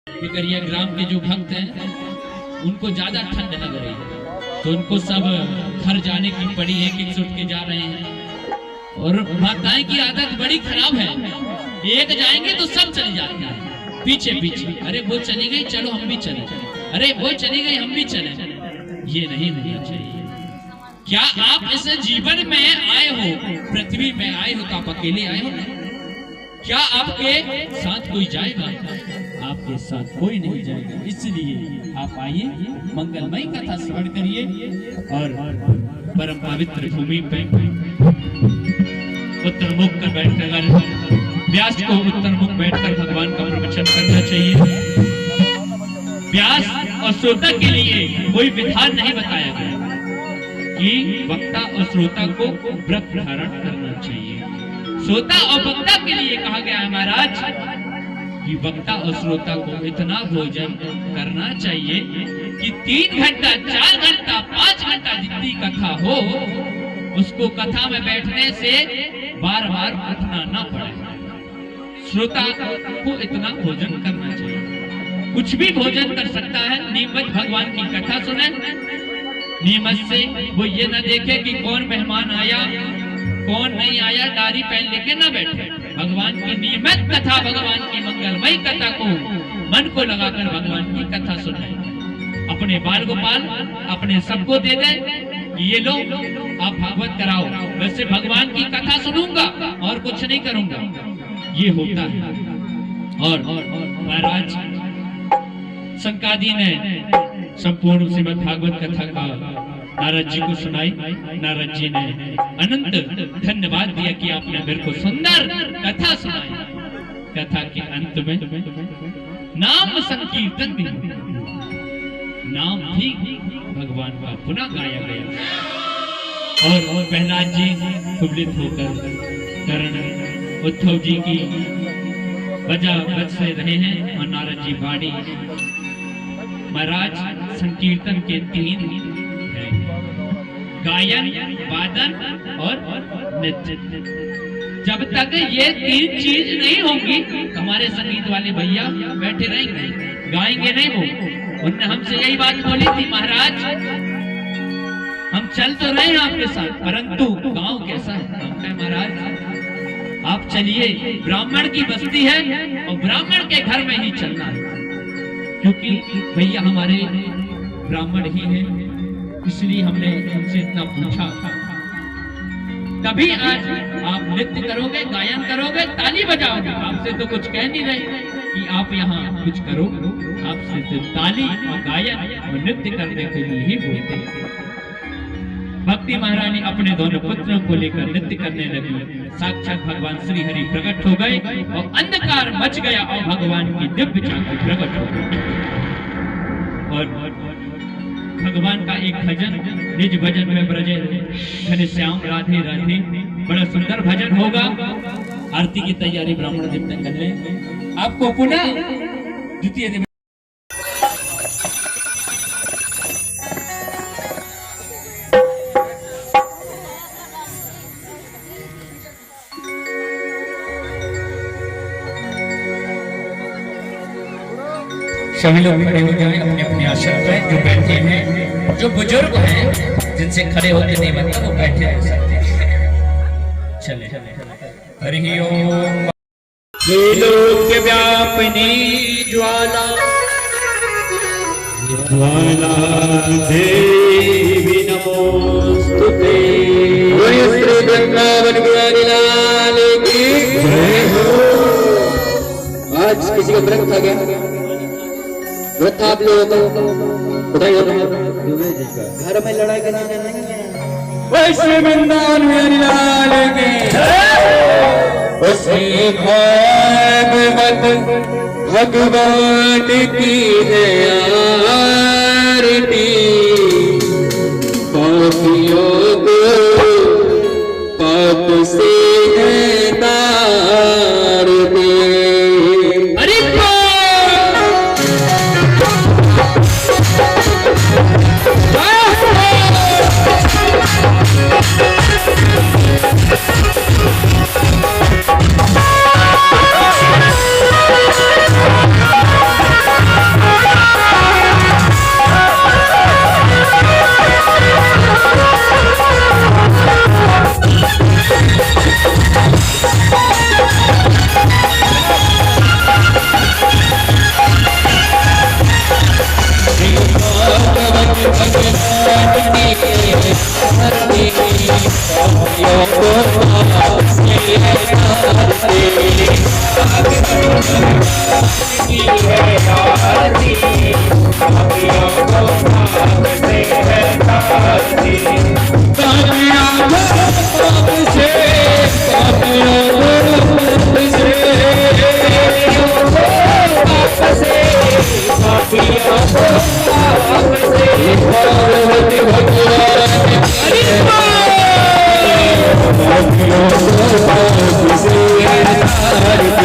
पिकरिया ग्राम के जो भक्त हैं उनको ज्यादा ठंड लग रही है, तो उनको सब घर जाने की पड़ी, एक एक सुट के जा रहे हैं। और माताएं की आदत बड़ी खराब है, एक जाएंगे तो सब चले जाते हैं पीछे पीछे। अरे वो चली गई, चलो हम भी चले, अरे वो चली गई, हम भी चले। ये नहीं होना चाहिए। क्या आप इस जीवन में आए हो, पृथ्वी में आए हो तो आप अकेले आए हो ना? क्या आपके साथ कोई जाएगा? आपके साथ कोई नहीं जाएगा। इसलिए आप आइए, मंगलमय कथा श्रवण करिए और परम पवित्र भूमि पे उत्तर मुख कर बैठकर, व्यास को उत्तर मुख बैठकर भगवान का प्रवचन करना चाहिए। व्यास और श्रोता के लिए कोई विधान नहीं बताया गया कि वक्ता और श्रोता को व्रत धारण करना चाहिए। श्रोता और वक्ता के लिए कहा गया है महाराज कि वक्ता और श्रोता को इतना भोजन करना चाहिए कि 3 घंटा, 4 घंटा, 5 घंटा जितनी कथा हो, उसको कथा में बैठने से बार बार उठना ना पड़े। श्रोता को इतना भोजन करना चाहिए। कुछ भी भोजन कर सकता है, नियमित भगवान की कथा सुने, नियमित से वो ये न देखे कि कौन मेहमान आया कौन नहीं आया, दाढ़ी पहन लेके न बैठे। भगवान की नियमित कथा, भगवान की मंगलमय कथा को मन को लगाकर भगवान की कथा सुने। अपने बाल गोपाल अपने सबको दे दे, ये लो आप भागवत कराओ, वैसे भगवान की कथा सुनूंगा और कुछ नहीं करूंगा। ये होता है। और महाराज संकादी ने संपूर्ण श्रीमद् भागवत कथा का नारद जी को सुनाई। नारद जी ने अनंत धन्यवाद दिया कि आपने मेरे को सुंदर कथा सुनाई। कथा के अंत में नाम संकीर्तन भी, नाम भी भगवान का पुनः गाया गया। और प्रहलाद जी कुबलित होकर कर्ण उद्धव जी की वजह बच से रहे हैं और नारद जी बाड़ी। महाराज संकीर्तन के 3 हैं, गायन, वादन और नृत्य। जब तक ये 3 चीज नहीं होंगी, हमारे संगीत वाले भैया बैठे रहेंगे, गाएंगे नहीं। वो उनने हमसे यही बात बोली थी, महाराज हम चल तो रहे हैं आपके साथ, परंतु गांव कैसा है? महाराज आप चलिए, ब्राह्मण की बस्ती है और ब्राह्मण के घर में ही चलना है, क्योंकि भैया हमारे ब्राह्मण ही हैं, इसलिए हमने उनसे इतना पूछा। तभी आज आप नृत्य करोगे, गायन करोगे, ताली बजाओगे। आपसे तो कुछ कह नहीं रहे कि आप यहाँ कुछ करो, आपसे सिर्फ ताली और गायन और नृत्य करने के लिए ही बोलते हैं। भक्ति महारानी अपने दोनों पुत्रों को लेकर नृत्य करने लगी। साक्षात भगवान श्री हरि प्रकट हो गए और अंधकार मच गया और भगवान की दिव्य झांकी प्रकट हो गई। और भगवान का एक भजन निज भजन में ब्रजे घनश्याम राधे राधे, बड़ा सुंदर भजन होगा। आरती की तैयारी ब्राह्मण देवता कर लें। आपको पुनः द्वितीय सभी लोग खड़े हो जाएं अपने अपने आसन पे। जो बैठे हैं, जो बुजुर्ग हैं, जिनसे खड़े होते नहीं बनता, वो बैठे रह सकते हैं। चले हरि ओम। लोक व्यापिनी ज्वाला ज्वाला देवी नमोस्तुते। श्री वृंदावन बिहारी लाल की जय हो। आज किसी का व्रत आ गया, व्रत आप लोगों को बताइए। घर में लड़ाई करने का नहीं है। वैसे वृंदावन बिहारी लाल के उसी भागवत भगवान की है आरती। पापियों को पाप से है तारती।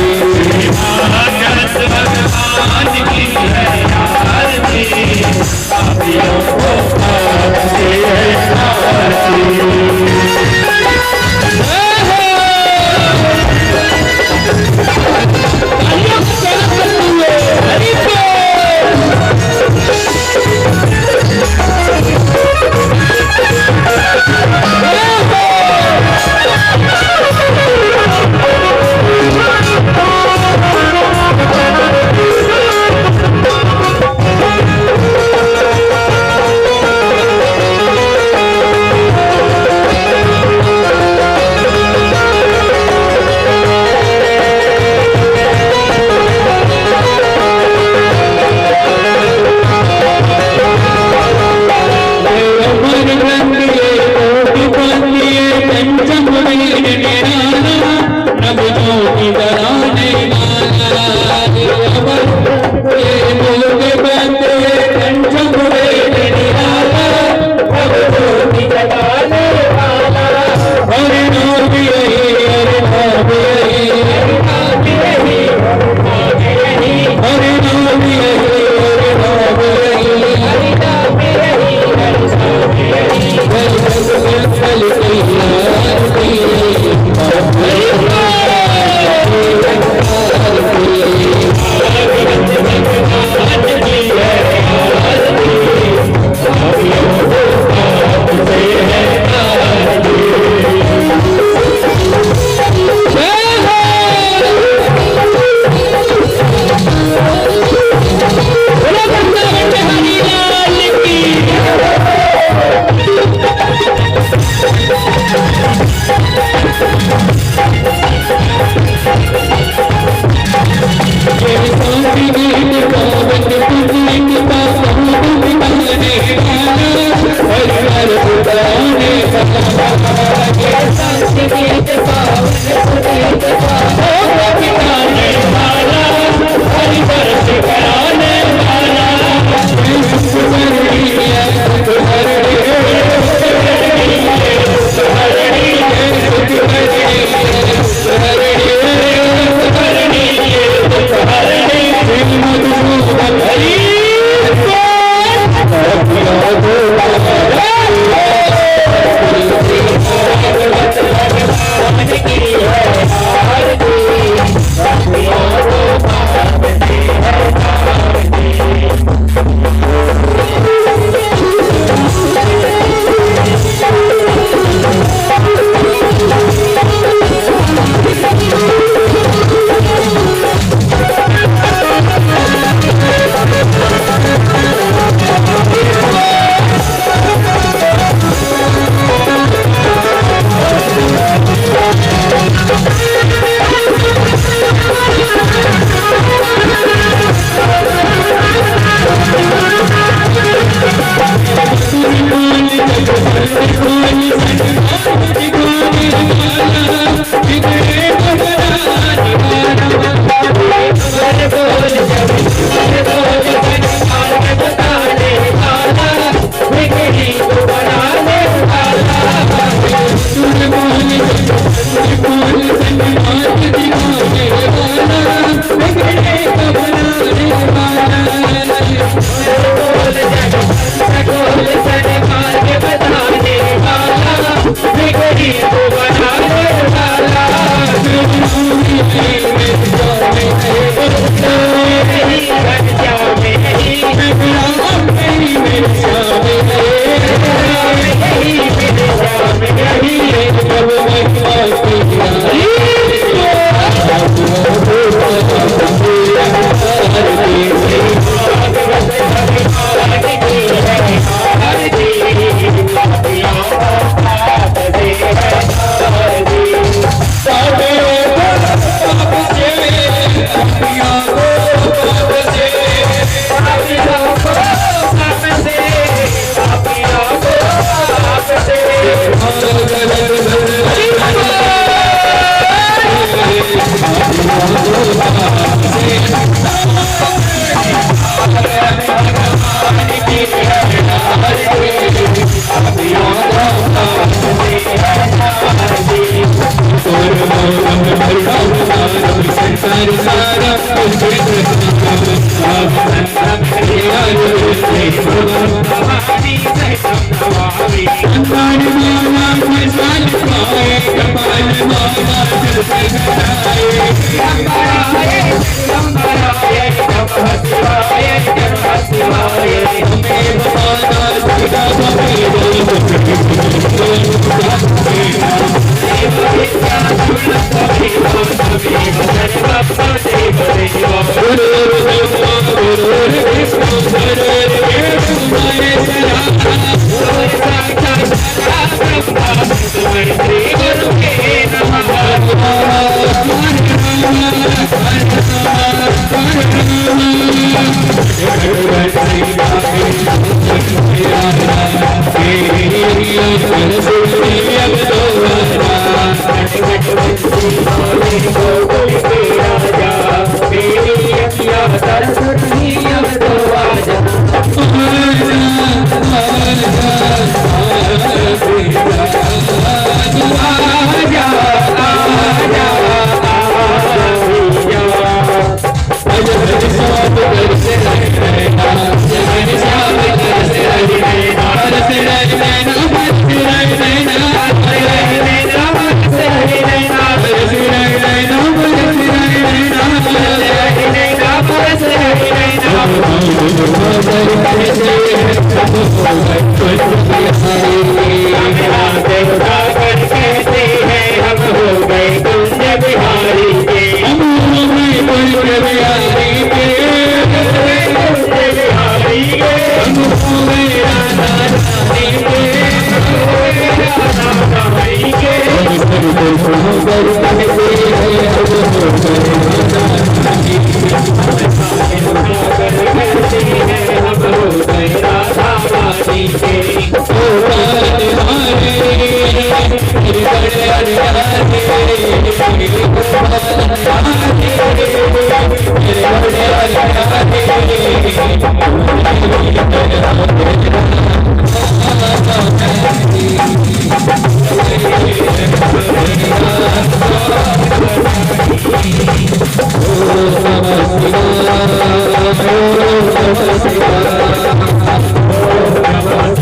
भगवान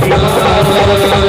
Namaskar